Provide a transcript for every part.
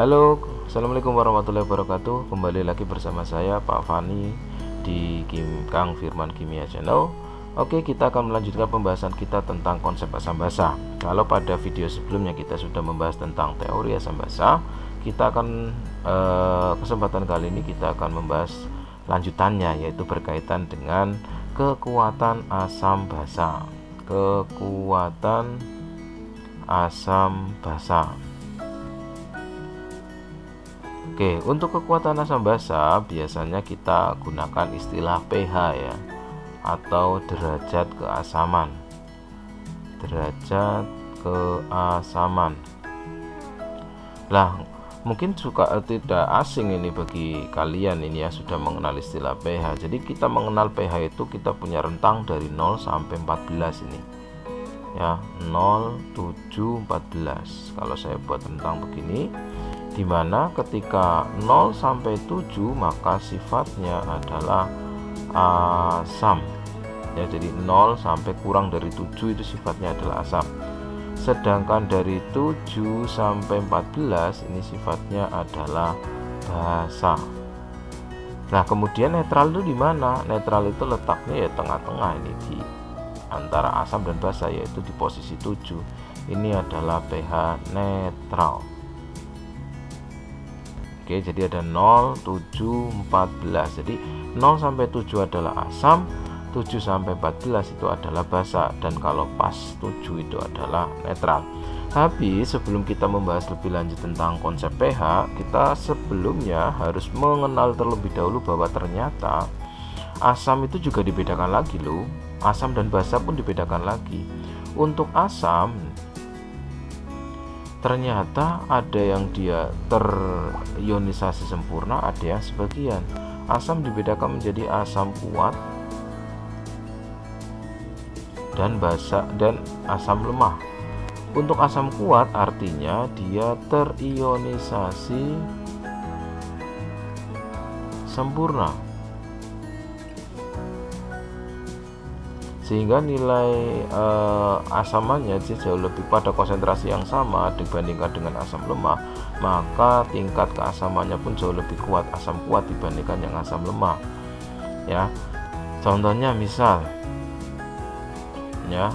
Halo, Assalamualaikum warahmatullahi wabarakatuh. Kembali lagi bersama saya Pak Fani di Kang Firman Kimia Channel. Oke, kita akan melanjutkan pembahasan kita tentang konsep asam basa. Kalau pada video sebelumnya kita sudah membahas tentang teori asam basa, kita akan kesempatan kali ini kita akan membahas lanjutannya, yaitu berkaitan dengan kekuatan asam basa. Kekuatan asam basa. Oke, untuk kekuatan asam basa biasanya kita gunakan istilah pH ya, atau derajat keasaman. Derajat keasaman. Lah, mungkin tidak asing ini bagi kalian ini ya, sudah mengenal istilah pH. Jadi kita mengenal pH itu kita punya rentang dari 0 sampai 14 ini. Ya, 0, 7, 14. Kalau saya buat rentang begini, dimana ketika 0 sampai 7 maka sifatnya adalah asam ya, jadi 0 sampai kurang dari 7 itu sifatnya adalah asam, sedangkan dari 7 sampai 14 ini sifatnya adalah basa. Nah, kemudian netral itu di mana? Netral itu letaknya ya tengah-tengah ini, di antara asam dan basa, yaitu di posisi 7. Ini adalah pH netral. Oke, jadi ada 0, 7, 14. Jadi 0 sampai 7 adalah asam, 7 sampai 14 itu adalah basa, dan kalau pas 7 itu adalah netral. Tapi sebelum kita membahas lebih lanjut tentang konsep pH, kita sebelumnya harus mengenal terlebih dahulu bahwa ternyata asam itu juga dibedakan lagi loh. Asam dan basa pun dibedakan lagi. Untuk asam ternyata ada yang dia terionisasi sempurna, ada yang sebagian. Asam dibedakan menjadi asam kuat dan basa dan asam lemah. Untuk asam kuat artinya dia terionisasi sempurna, sehingga nilai asamannya jauh lebih pada konsentrasi yang sama dibandingkan dengan asam lemah, maka tingkat keasamannya pun jauh lebih kuat, asam kuat dibandingkan yang asam lemah ya. Contohnya misal ya,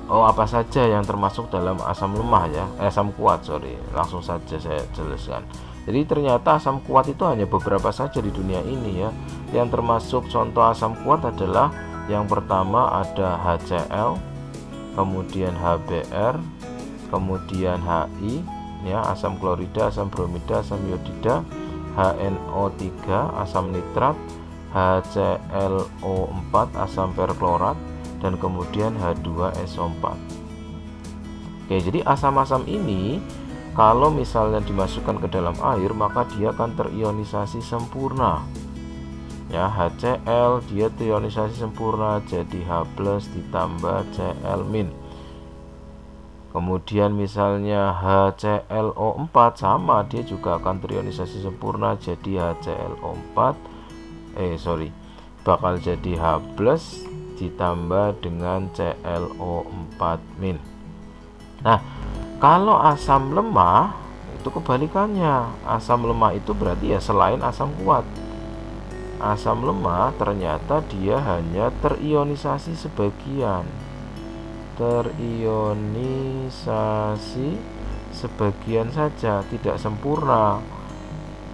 apa saja yang termasuk dalam asam lemah ya, asam kuat, langsung saja saya jelaskan. Jadi ternyata asam kuat itu hanya beberapa saja di dunia ini ya. Yang termasuk contoh asam kuat adalah yang pertama ada HCl, kemudian HBr, kemudian HI ya, asam klorida, asam bromida, asam iodida, HNO3, asam nitrat, HClO4, asam perklorat, dan kemudian H2SO4. Oke, jadi asam-asam ini kalau misalnya dimasukkan ke dalam air maka dia akan terionisasi sempurna. Ya, HCl dia terionisasi sempurna jadi H+ ditambah Cl-. Kemudian misalnya HClO4 sama, dia juga akan terionisasi sempurna jadi HClO4 bakal jadi H+ ditambah dengan ClO4-. Nah, kalau asam lemah itu kebalikannya. Asam lemah itu berarti ya selain asam kuat. Asam lemah ternyata dia hanya terionisasi sebagian. Terionisasi sebagian saja, tidak sempurna.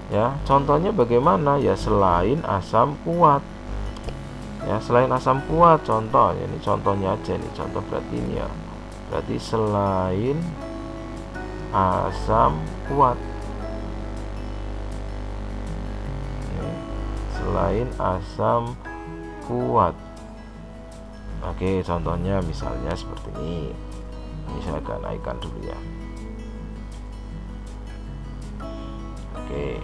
Ya, contohnya bagaimana? Ya selain asam kuat. Ya, selain asam kuat, contoh ini contohnya aja, ini contoh berarti ini ya. Berarti selain asam kuat. Selain asam kuat. Oke, contohnya misalnya seperti ini. Ini saya akan naikkan dulu ya. Oke,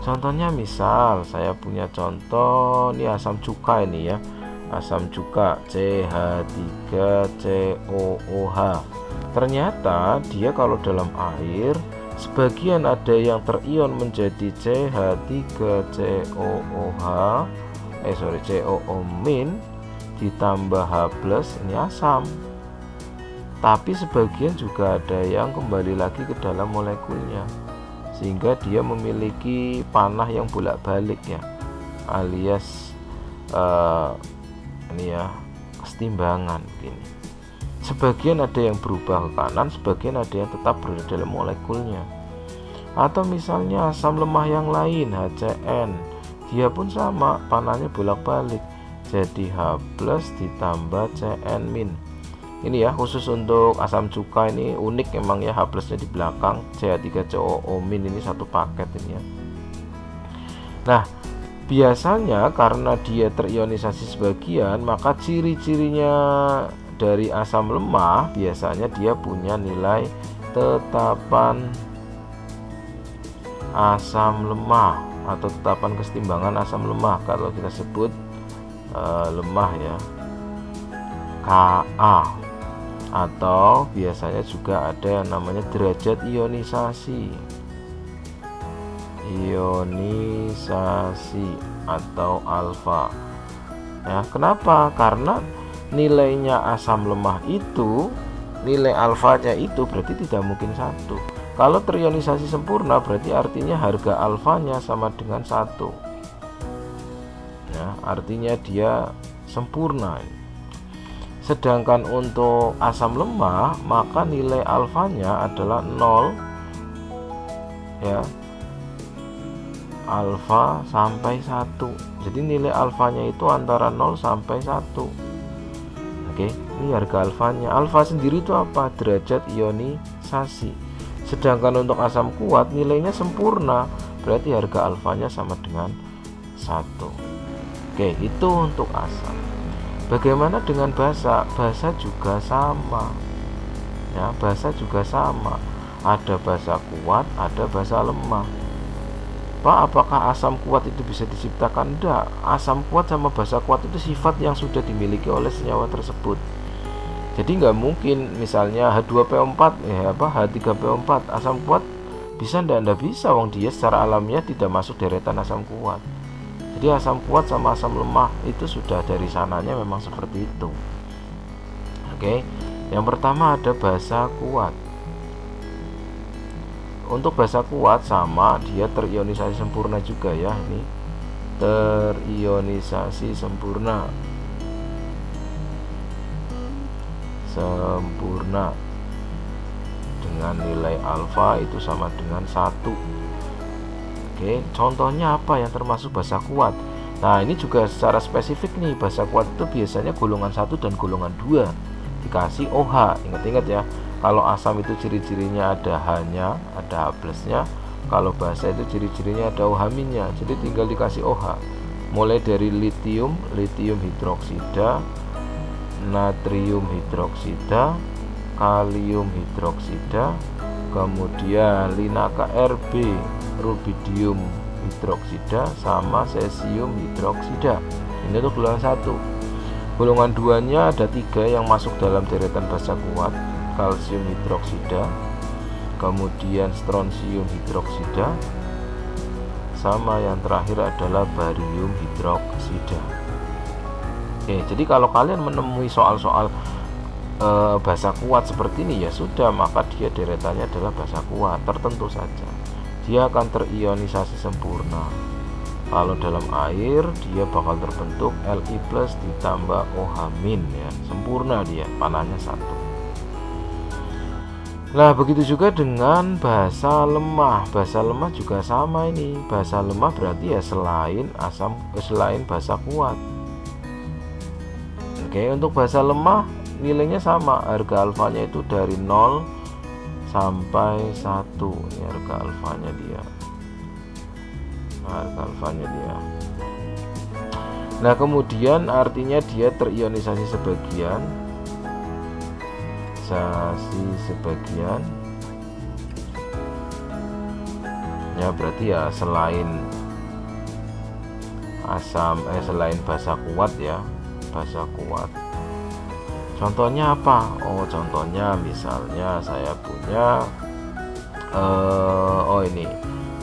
contohnya misal saya punya contoh ini asam cuka ini ya, asam cuka CH3COOH. Ternyata dia kalau dalam air sebagian ada yang terion menjadi CH3COOH COO- ditambah H+ ini asam. Tapi sebagian juga ada yang kembali lagi ke dalam molekulnya sehingga dia memiliki panah yang bolak-balik ya, alias ini ya, kesetimbangan begini. Sebagian ada yang berubah ke kanan, sebagian ada yang tetap berada dalam molekulnya. Atau misalnya asam lemah yang lain, HCN, dia pun sama, panahnya bolak-balik, jadi H+ ditambah Cn-. Ini ya, khusus untuk asam cuka ini unik emang ya, H+ nya di belakang, CH3COO- ini satu paket ini ya. Nah, biasanya karena dia terionisasi sebagian, maka ciri-cirinya dari asam lemah biasanya dia punya nilai tetapan asam lemah atau tetapan kesetimbangan asam lemah, kalau kita sebut lemah ya, Ka. Atau biasanya juga ada yang namanya derajat ionisasi atau alfa ya. Kenapa? Karena nilainya asam lemah itu, nilai alfanya itu berarti tidak mungkin 1. Kalau terionisasi sempurna berarti artinya harga alfanya sama dengan 1 ya, artinya dia sempurna. Sedangkan untuk asam lemah maka nilai alfanya adalah 0 ya, alfa sampai 1. Jadi nilai alfanya itu antara 0 sampai 1. Oke, ini harga alfanya. Alfa sendiri itu apa? Derajat ionisasi. Sedangkan untuk asam kuat nilainya sempurna, berarti harga alfanya sama dengan 1. Oke, itu untuk asam. Bagaimana dengan basa? Basa juga sama ya, basa juga sama. Ada basa kuat, ada basa lemah. Pak, apakah asam kuat itu bisa diciptakan? Tidak. Asam kuat sama basa kuat itu sifat yang sudah dimiliki oleh senyawa tersebut. Jadi nggak mungkin misalnya H2PO4 H3PO4 asam kuat bisa, ndak bisa, wong dia secara alamiah tidak masuk deretan asam kuat. Jadi asam kuat sama asam lemah itu sudah dari sananya memang seperti itu. Oke, yang pertama ada basa kuat. Untuk basa kuat sama, dia terionisasi sempurna juga ya, ini terionisasi sempurna dengan nilai alfa itu sama dengan 1. Oke, contohnya apa yang termasuk basa kuat? Nah, ini juga secara spesifik nih, basa kuat itu biasanya golongan 1 dan golongan 2 dikasih OH. Ingat-ingat ya, kalau asam itu ciri-cirinya ada H-nya, ada H+-nya. Kalau basa itu ciri-cirinya ada OH-nya. Jadi tinggal dikasih OH. Mulai dari litium hidroksida, natrium hidroksida, kalium hidroksida, kemudian linaka Rb, rubidium hidroksida, sama cesium hidroksida. Ini untuk golongan 1. Golongan 2-nya ada 3 yang masuk dalam deretan basa kuat, kalsium hidroksida, kemudian strontium hidroksida, sama yang terakhir adalah barium hidroksida. Oke, jadi kalau kalian menemui soal-soal basa kuat seperti ini, ya sudah, maka dia deretannya adalah basa kuat tertentu saja. Dia akan terionisasi sempurna. Kalau dalam air dia bakal terbentuk Li+ ditambah OH- ya, sempurna dia, panahnya 1. Nah, begitu juga dengan basa lemah. Basa lemah juga sama ini. Basa lemah berarti ya selain basa kuat. Oke, untuk basa lemah nilainya sama, harga alfanya itu dari 0 sampai 1. Ini harga alfanya dia. Nah, kemudian artinya dia terionisasi sebagian, ya berarti ya selain selain basa kuat ya, basa kuat. Contohnya apa? Oh, contohnya misalnya saya punya ini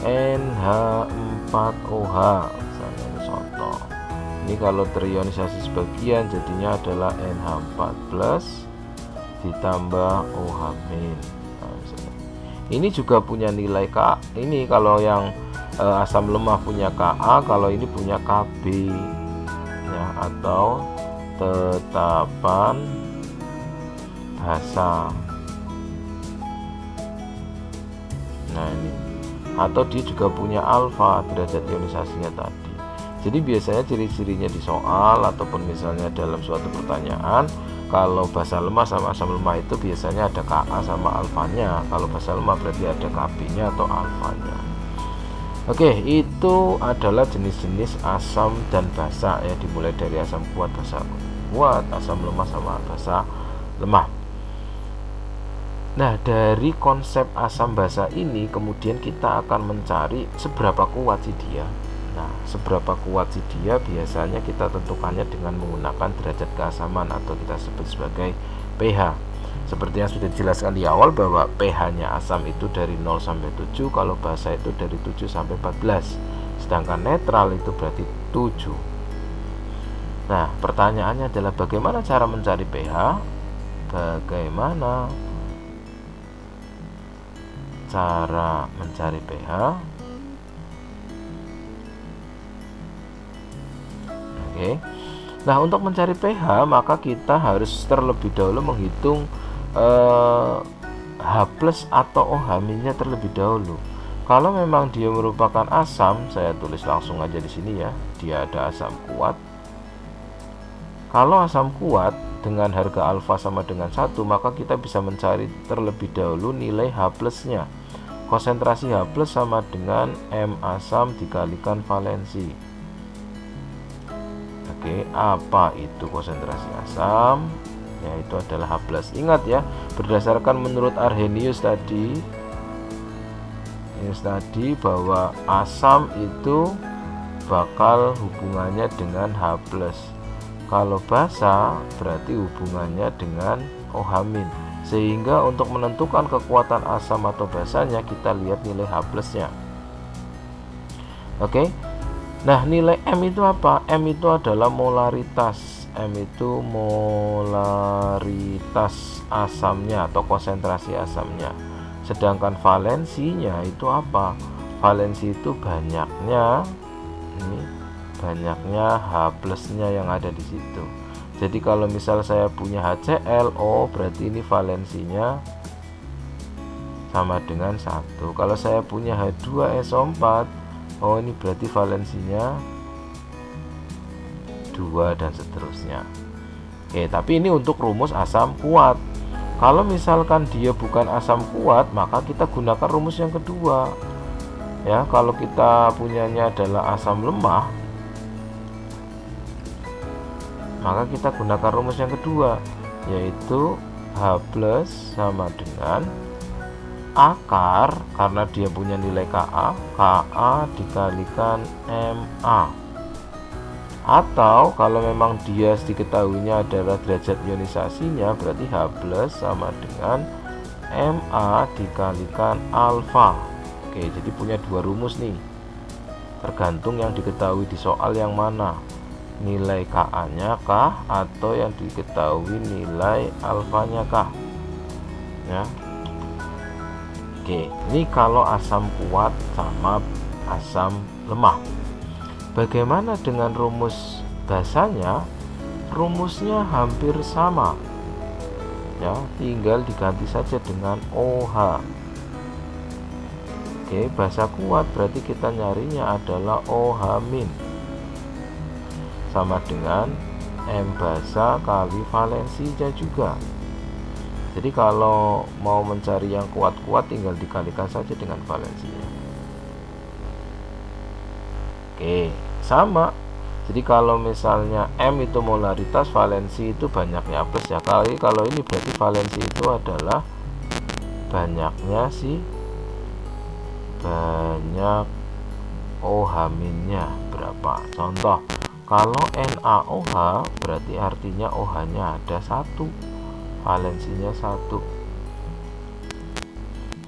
NH4OH misalnya, ini contoh. Ini kalau terionisasi sebagian jadinya adalah NH4+ ditambah OH-. Nah, ini juga punya nilai K. Ini kalau yang asam lemah punya Ka, kalau ini punya Kb ya, atau tetapan basa. Nah ini, atau dia juga punya alfa derajat ionisasinya tadi. Jadi biasanya ciri-cirinya di soal ataupun misalnya dalam suatu pertanyaan, kalau basa lemah sama asam lemah itu biasanya ada Ka sama alfanya. Kalau basa lemah berarti ada Kb nya atau alfanya. Oke, itu adalah jenis-jenis asam dan basa ya, dimulai dari asam kuat, basa kuat, asam lemah sama basa lemah. Nah, dari konsep asam basa ini kemudian kita akan mencari seberapa kuat sih dia. Nah, seberapa kuat sih dia biasanya kita tentukannya dengan menggunakan derajat keasaman atau kita sebut sebagai pH. Seperti yang sudah dijelaskan di awal bahwa pH-nya asam itu dari 0 sampai 7, kalau basa itu dari 7 sampai 14. Sedangkan netral itu berarti 7. Nah, pertanyaannya adalah bagaimana cara mencari pH? Bagaimana cara mencari pH? Oke. Nah, untuk mencari pH maka kita harus terlebih dahulu menghitung H+ atau OH- terlebih dahulu. Kalau memang dia merupakan asam, saya tulis langsung aja di sini ya. Dia ada asam kuat. Kalau asam kuat dengan harga alfa sama dengan 1, maka kita bisa mencari terlebih dahulu nilai H+-nya. Konsentrasi H+ sama dengan M asam dikalikan valensi. Oke, apa itu konsentrasi asam? Yaitu adalah H+. Ingat ya, berdasarkan menurut Arrhenius tadi bahwa asam itu bakal hubungannya dengan H+. Kalau basa berarti hubungannya dengan OH-. Sehingga untuk menentukan kekuatan asam atau basanya kita lihat nilai H+-nya. Oke. Nah, nilai M itu apa? M itu adalah molaritas. M itu molaritas asamnya atau konsentrasi asamnya. Sedangkan valensinya itu apa? Valensi itu banyaknya H+-nya yang ada di situ. Jadi kalau misal saya punya HCl, oh berarti ini valensinya sama dengan 1. Kalau saya punya H2SO4, oh ini berarti valensinya 2 dan seterusnya. Oke, tapi ini untuk rumus asam kuat. Kalau misalkan dia bukan asam kuat, maka kita gunakan rumus yang kedua. Ya, kalau kita punyanya adalah asam lemah, maka kita gunakan rumus yang kedua, yaitu H+ sama dengan akar, karena dia punya nilai Ka dikalikan Ma. Atau kalau memang dia diketahuinya adalah derajat ionisasinya, berarti H+ sama dengan Ma dikalikan alfa. Oke, jadi punya dua rumus nih, tergantung yang diketahui di soal yang mana, nilai Ka-nya kah atau yang diketahui nilai alfanya kah ya. Oke, ini kalau asam kuat sama asam lemah. Bagaimana dengan rumus basanya? Rumusnya hampir sama ya, tinggal diganti saja dengan OH. Oke, basa kuat berarti kita nyarinya adalah OH- sama dengan M basa kali valensinya juga. Jadi kalau mau mencari yang kuat-kuat tinggal dikalikan saja dengan valensinya. Oke, sama. Jadi kalau misalnya M itu molaritas, valensi itu banyaknya plus ya. Kalau ini berarti valensi itu adalah banyaknya banyak OH-nya berapa. Contoh, kalau NaOH berarti artinya OH-nya ada 1, valensinya 1.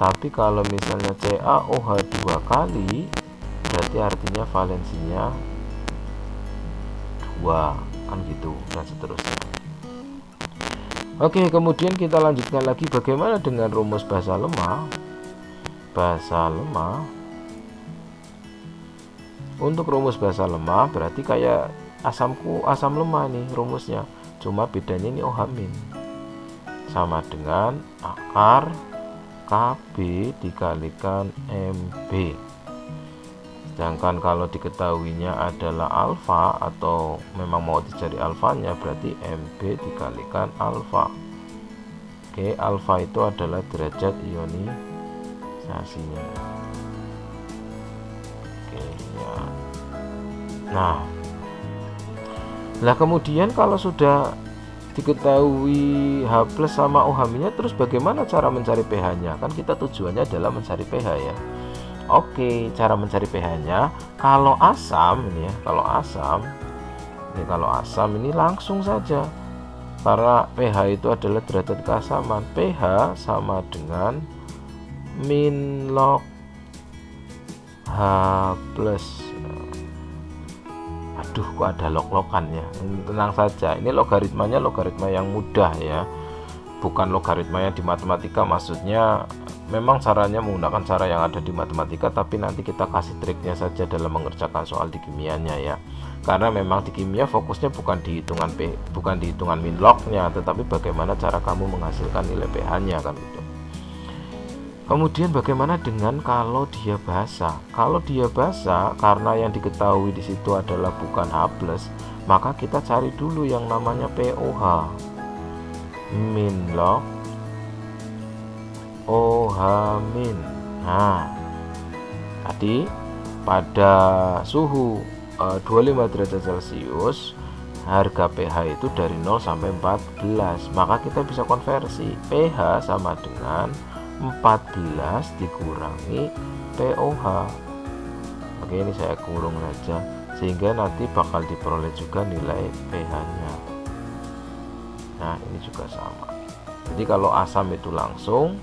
Tapi kalau misalnya CaOH 2 kali, berarti artinya valensinya 2, kan gitu, dan seterusnya. Oke, kemudian kita lanjutkan lagi bagaimana dengan rumus basa lemah. basa lemah. Untuk rumus basa lemah berarti kayak asam lemah nih rumusnya, cuma bedanya ini OH min sama dengan akar KB dikalikan MB. Sedangkan kalau diketahuinya adalah alfa atau memang mau dicari alfanya, berarti MB dikalikan alfa. Oke, alfa itu adalah derajat ionisasinya. Oke, ya. Nah, kemudian kalau sudah diketahui H+ sama OH-nya, terus bagaimana cara mencari pH-nya? Kan kita tujuannya adalah mencari pH ya. Oke, cara mencari pH-nya kalau asam ini ya, kalau asam ini langsung saja. Karena pH itu adalah derajat keasaman. pH sama dengan min log H+. Aduh, kok ada log-logan ya. Tenang saja, ini logaritmanya logaritma yang mudah ya, bukan logaritma yang di matematika. Maksudnya memang caranya menggunakan cara yang ada di matematika, tapi nanti kita kasih triknya saja dalam mengerjakan soal di kimianya ya. Karena memang di kimia fokusnya bukan di hitungan min lognya, tetapi bagaimana cara kamu menghasilkan nilai pH-nya kan gitu. Kemudian bagaimana dengan kalau dia basa? Kalau dia basa, karena yang diketahui di situ adalah bukan H+, maka kita cari dulu yang namanya POH. Min log OH min. Nah, tadi pada suhu 25 derajat Celcius harga pH itu dari 0 sampai 14, maka kita bisa konversi pH sama dengan 14 dikurangi POH. Oke, ini saya kurung saja sehingga nanti bakal diperoleh juga nilai pH-nya. Nah, ini juga sama. Jadi kalau asam itu langsung,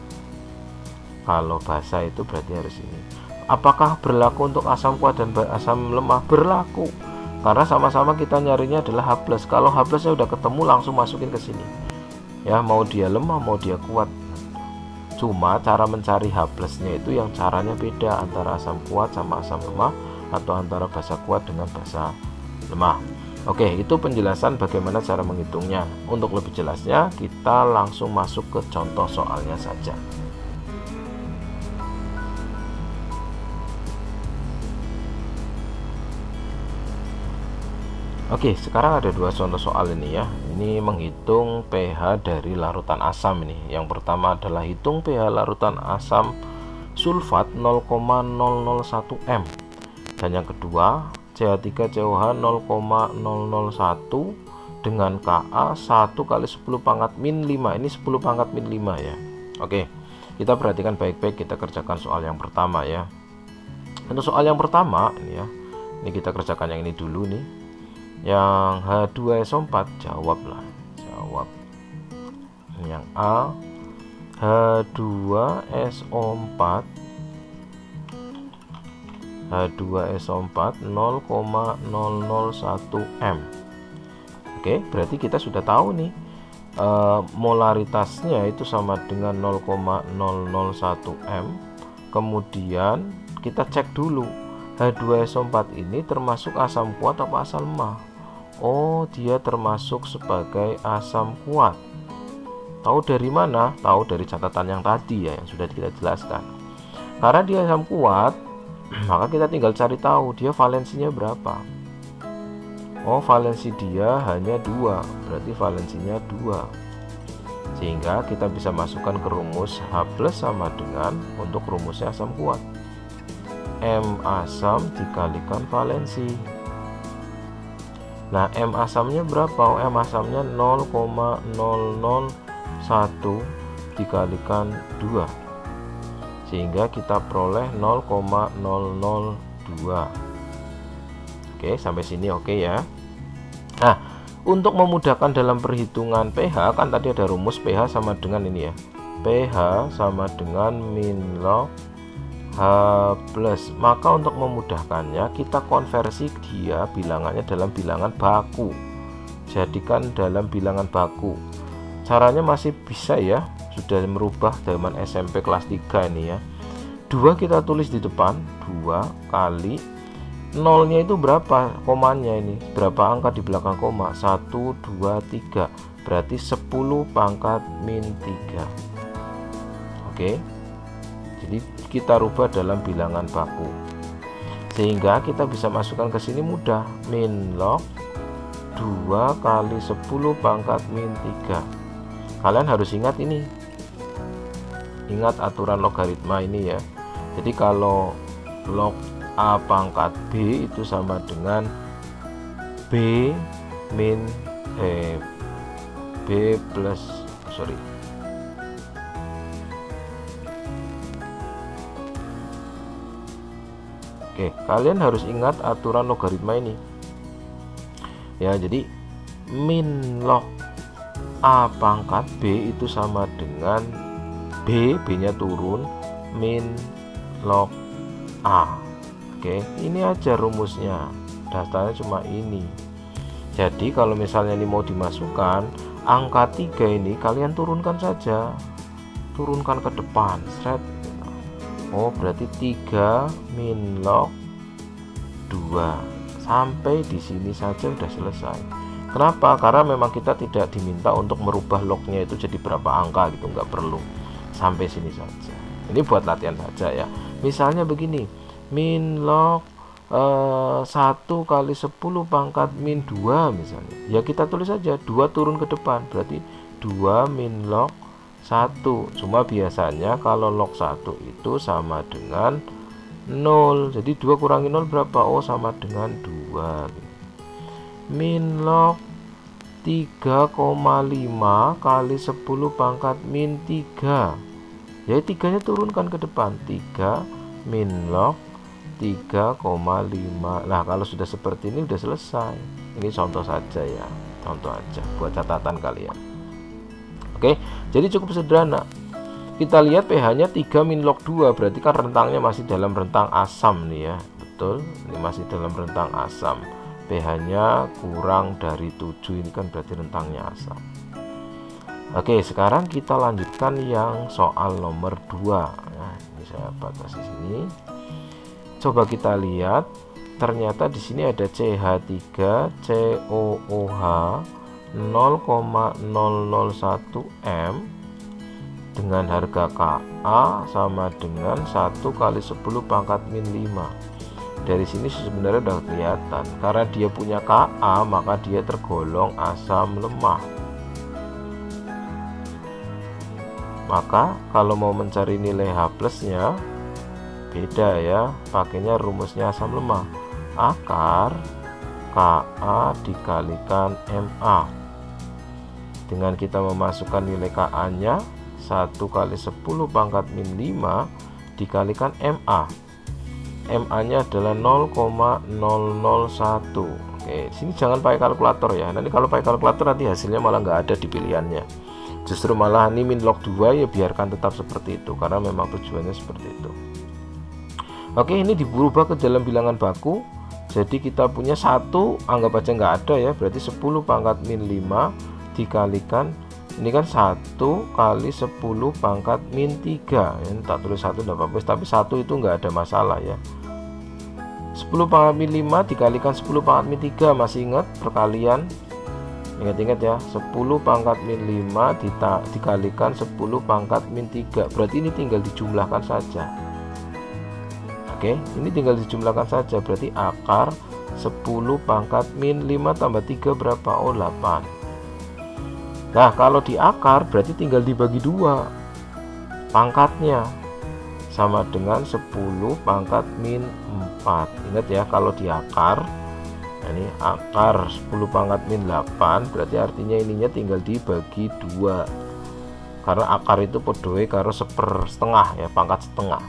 kalau basa itu berarti harus ini. Apakah berlaku untuk asam kuat dan asam lemah? Berlaku, karena sama-sama kita nyarinya adalah H+. Kalau H+-nya udah ketemu, langsung masukin ke sini ya, mau dia lemah mau dia kuat. Cuma cara mencari H+-nya itu yang caranya beda antara asam kuat sama asam lemah, atau antara basa kuat dengan basa lemah. Oke, itu penjelasan bagaimana cara menghitungnya. Untuk lebih jelasnya kita langsung masuk ke contoh soalnya saja. Oke, sekarang ada dua contoh soal ini ya. Ini menghitung pH dari larutan asam ini. Yang pertama adalah hitung pH larutan asam sulfat 0,001 m. Dan yang kedua CH3COH 0,001 dengan Ka 1 kali 10 pangkat min 5. Ini 10 pangkat min 5 ya. Oke, kita perhatikan baik-baik, kita kerjakan soal yang pertama ya. Untuk soal yang pertama ini ya, ini kita kerjakan yang ini dulu nih. Yang H2SO4 jawab yang A. H2SO4 0,001 m. Oke, berarti kita sudah tahu nih molaritasnya itu sama dengan 0,001 m. Kemudian kita cek dulu H2SO4 ini termasuk asam kuat atau asam lemah. Oh, dia termasuk sebagai asam kuat. Tahu dari mana? Tahu dari catatan yang tadi ya, yang sudah kita jelaskan. Karena dia asam kuat, maka kita tinggal cari tahu dia valensinya berapa. Oh, valensi dia hanya 2, berarti valensinya 2. Sehingga kita bisa masukkan ke rumus H+ sama dengan untuk rumusnya asam kuat. M asam dikalikan valensi. Nah, M asamnya berapa? Oh, M asamnya 0,001 dikalikan 2. Sehingga kita peroleh 0,002. Oke, sampai sini oke ya. Nah, untuk memudahkan dalam perhitungan pH, kan tadi ada rumus pH sama dengan ini ya. pH sama dengan min log H+. Maka untuk memudahkannya kita konversi dia bilangannya dalam bilangan baku. Jadikan dalam bilangan baku. Caranya masih bisa ya, sudah merubah zaman SMP kelas 3 ini ya. 2 kita tulis di depan, 2 kali nolnya itu berapa, komanya ini berapa angka di belakang koma, 1 2 3, berarti 10 pangkat min 3. Oke, jadi kita rubah dalam bilangan baku sehingga kita bisa masukkan ke sini mudah. Min log 2 kali 10 pangkat min 3. Kalian harus ingat ini, ingat aturan logaritma ini ya. Jadi kalau log A pangkat B itu sama dengan B plus Oke, kalian harus ingat aturan logaritma ini ya. Jadi min log A pangkat B itu sama dengan B nya turun, min log A. Oke, ini aja rumusnya, dasarnya cuma ini. Jadi kalau misalnya ini mau dimasukkan, angka 3 ini kalian turunkan saja, turunkan ke depan, seret. Oh, berarti 3 min log 2. Sampai di sini saja udah selesai. Kenapa? Karena memang kita tidak diminta untuk merubah lognya itu jadi berapa angka gitu, nggak perlu. Sampai sini saja. Ini buat latihan saja ya. Misalnya begini, min log 1 kali 10 pangkat min 2 misalnya. Ya kita tulis saja 2 turun ke depan, berarti 2 min log 1. Cuma biasanya kalau log 1 itu sama dengan 0. Jadi 2 kurangi 0 berapa? Oh, sama dengan 2. Min log 3,5 kali 10 pangkat min 3. Ya 3 nya turunkan ke depan, 3 min log 3,5. Nah, kalau sudah seperti ini udah selesai. Ini contoh saja ya, contoh aja buat catatan kalian. Oke, jadi cukup sederhana. Kita lihat pH-nya 3 min log 2, berarti kan rentangnya masih dalam rentang asam nih ya. Betul, ini masih dalam rentang asam. pH-nya kurang dari 7, ini kan berarti rentangnya asam. Oke, sekarang kita lanjutkan yang soal nomor 2. Nah, ini saya batasi sini. Coba kita lihat, ternyata di sini ada CH3 COOH 0,001 M dengan harga Ka sama dengan 1 kali 10 pangkat min 5. Dari sini sebenarnya udah kelihatan, karena dia punya Ka maka dia tergolong asam lemah. Maka kalau mau mencari nilai H plusnya beda ya, pakainya rumusnya asam lemah, akar Ka dikalikan Ma. Dengan kita memasukkan nilai Ka nya 1 kali 10 pangkat min 5 dikalikan Ma. Ma nya adalah 0,001. Oke, sini jangan pakai kalkulator ya, nanti kalau pakai kalkulator nanti hasilnya malah nggak ada di pilihannya. Justru malah ini min log 2 ya biarkan tetap seperti itu, karena memang tujuannya seperti itu. Oke, ini dirubah ke dalam bilangan baku. Jadi kita punya 1, anggap aja nggak ada ya, berarti 10 pangkat min 5 dikalikan, ini kan 1 kali 10 pangkat min 3. Ini tak tulis 1 enggak apa-apa, tapi 1 itu nggak ada masalah ya. 10 pangkat min 5 dikalikan 10 pangkat min 3, masih ingat perkalian? Ingat-ingat ya, 10 pangkat min 5 dikalikan 10 pangkat min 3, berarti ini tinggal dijumlahkan saja. Oke, ini tinggal dijumlahkan saja, berarti akar 10 pangkat min 5 tambah 3 berapa? Oh, 8. Nah, kalau di akar berarti tinggal dibagi 2 pangkatnya, sama dengan 10 pangkat min 4. Ingat ya, kalau di akar, nah ini akar 10 pangkat min 8, berarti artinya ininya tinggal dibagi 2, karena akar itu podoe karo 1/2 ya, pangkat setengah.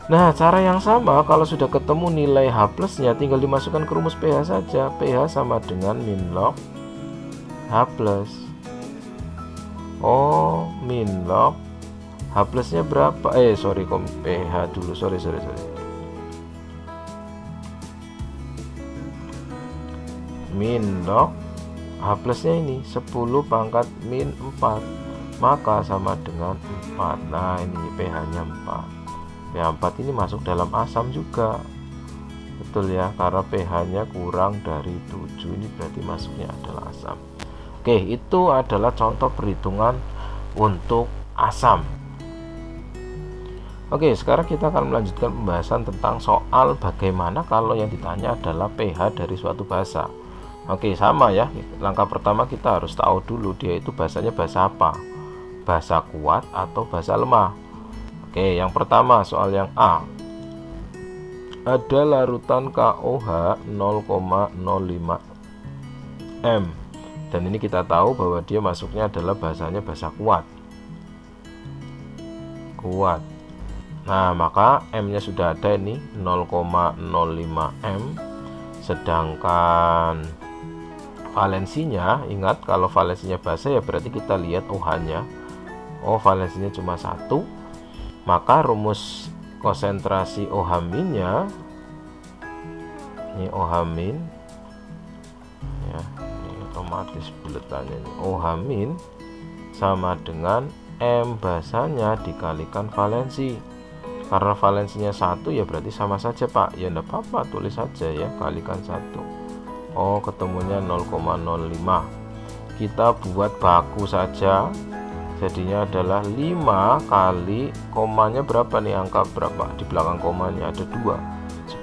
Nah, cara yang sama kalau sudah ketemu nilai H plusnya tinggal dimasukkan ke rumus pH saja. pH sama dengan min log H plus. Oh, min log H plusnya berapa? pH dulu, sorry. Min log H plusnya ini 10 pangkat min 4, maka sama dengan 4. Nah, ini pH nya 4. pH 4 ini masuk dalam asam juga. Betul ya, karena pH-nya kurang dari 7, ini berarti masuknya adalah asam. Oke, itu adalah contoh perhitungan untuk asam. Oke, sekarang kita akan melanjutkan pembahasan tentang soal bagaimana kalau yang ditanya adalah pH dari suatu basa. Oke, sama ya. Langkah pertama kita harus tahu dulu dia itu basanya basa apa. Basa kuat atau basa lemah. Oke, yang pertama soal yang A. Ada larutan KOH 0,05 M. Dan ini kita tahu bahwa dia masuknya adalah basanya basa kuat. Kuat. Nah, maka M-nya sudah ada ini 0,05 M. Sedangkan valensinya, ingat kalau valensinya basa ya berarti kita lihat OH-nya. Oh, valensinya cuma 1. Maka rumus konsentrasi OH-nya, ini OH- ya, ini otomatis buletannya ini OH- sama dengan M basanya dikalikan valensi. Karena valensinya 1 ya berarti sama saja Pak. Ya enggak apa-apa, tulis saja ya, kalikan 1. Oh, ketemunya 0,05. Kita buat baku saja. Jadinya adalah 5 kali komanya berapa nih, angka berapa di belakang komanya, ada 2.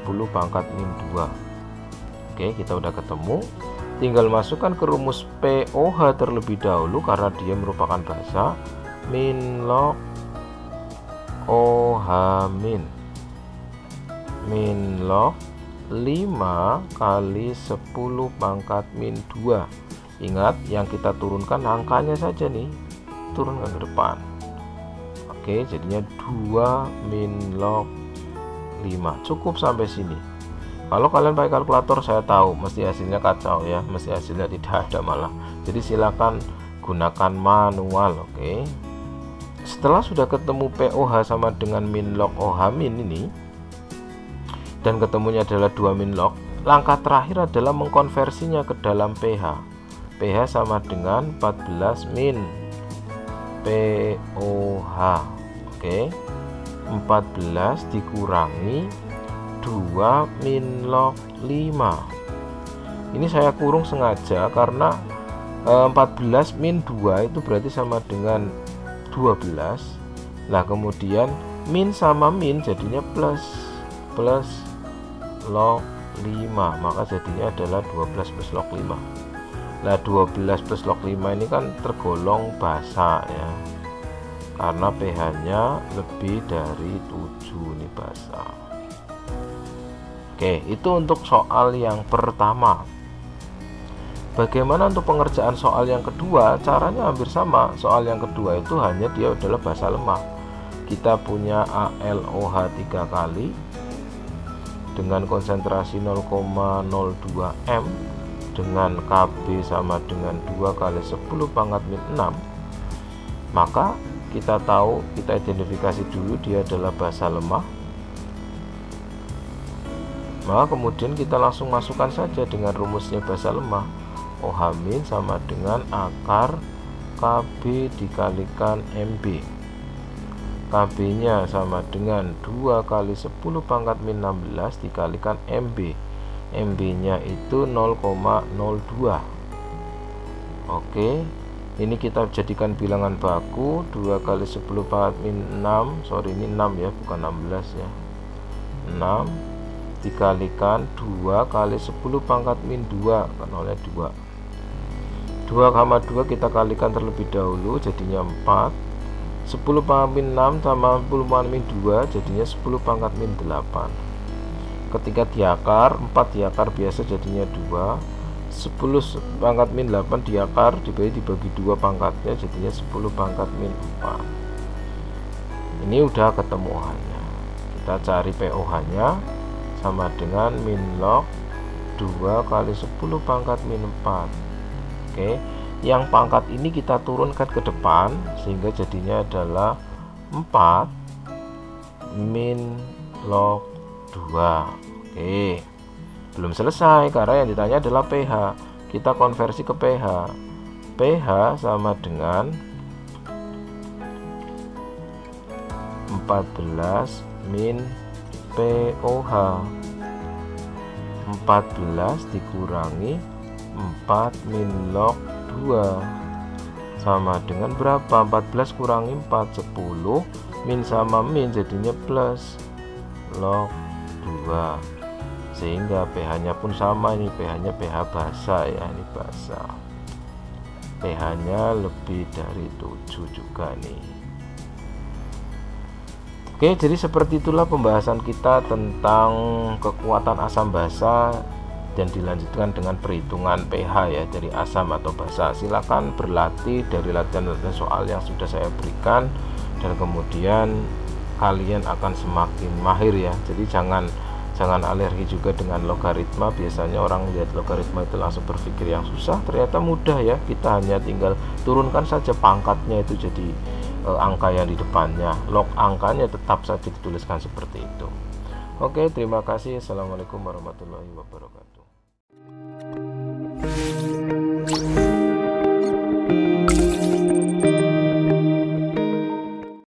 10 pangkat min 2. Oke, kita udah ketemu. Tinggal masukkan ke rumus POH terlebih dahulu karena dia merupakan basa. Min log OH min log 5 kali 10 pangkat min 2. Ingat, yang kita turunkan angkanya saja nih, turunkan ke depan. Oke, jadinya 2 min log 5. Cukup sampai sini. Kalau kalian pakai kalkulator saya tahu mesti hasilnya kacau ya, mesti hasilnya tidak ada malah. Jadi silakan gunakan manual. Oke. Setelah sudah ketemu POH sama dengan min log OH min ini, dan ketemunya adalah 2 min log, langkah terakhir adalah mengkonversinya ke dalam pH. pH sama dengan 14 min POH. Oke, 14 dikurangi 2 min log 5. Ini saya kurung sengaja karena 14 min 2 itu berarti sama dengan 12. Nah, kemudian min sama min jadinya plus log 5, maka jadinya adalah 12 plus log 5. Nah, 12 plus log 5 ini kan tergolong basa ya, karena pH-nya lebih dari 7, ini basa. Oke, itu untuk soal yang pertama. Bagaimana untuk pengerjaan soal yang kedua? Caranya hampir sama. Soal yang kedua itu hanya dia adalah basa lemah. Kita punya ALOH 3 kali dengan konsentrasi 0,02 M dengan KB sama dengan 2 kali 10 pangkat min 6. Maka kita tahu, kita identifikasi dulu dia adalah basa lemah. Maka kemudian kita langsung masukkan saja dengan rumusnya basa lemah. OH- sama dengan akar KB dikalikan MB. KB nya sama dengan 2 kali 10 pangkat min 16 dikalikan MB. MB nya itu 0,02. Oke, ini kita jadikan bilangan baku. 2 kali 10 pangkat min 6, sorry ini 6 ya, bukan 16 ya, 6 dikalikan 2 kali 10 pangkat min 2 kan oleh 2. 2,2 kita kalikan terlebih dahulu jadinya 4. 10 pangkat min 6 sama 10 pangkat min 2 jadinya 10 pangkat min 8. Ketika diakar, 4 diakar biasa jadinya 2. 10 pangkat min 8 diakar dibagi 2 pangkatnya jadinya 10 pangkat min 4. Ini udah ketemu OH-nya. Kita cari POH nya sama dengan min log 2 kali 10 pangkat min 4. Oke, yang pangkat ini kita turunkan ke depan sehingga jadinya adalah 4 min log 2. Oke, belum selesai karena yang ditanya adalah pH. Kita konversi ke pH. pH sama dengan 14 min POH. 14 dikurangi 4 min log 2 sama dengan berapa? 14 kurangi 4, 10. Min sama min jadinya plus log 2, sehingga pH nya pun sama. Ini pH nya pH basa ya, ini basa. pH nya lebih dari 7 juga nih. Oke, jadi seperti itulah pembahasan kita tentang kekuatan asam basa, dan dilanjutkan dengan perhitungan pH ya, dari asam atau basa. Silakan berlatih dari latihan-latihan soal yang sudah saya berikan, dan kemudian kalian akan semakin mahir ya. Jadi jangan alergi juga dengan logaritma. Biasanya orang lihat logaritma itu langsung berpikir yang susah, ternyata mudah ya. Kita hanya tinggal turunkan saja pangkatnya itu jadi angka yang di depannya, log angkanya tetap saja dituliskan seperti itu. Oke, terima kasih. Assalamualaikum warahmatullahi wabarakatuh.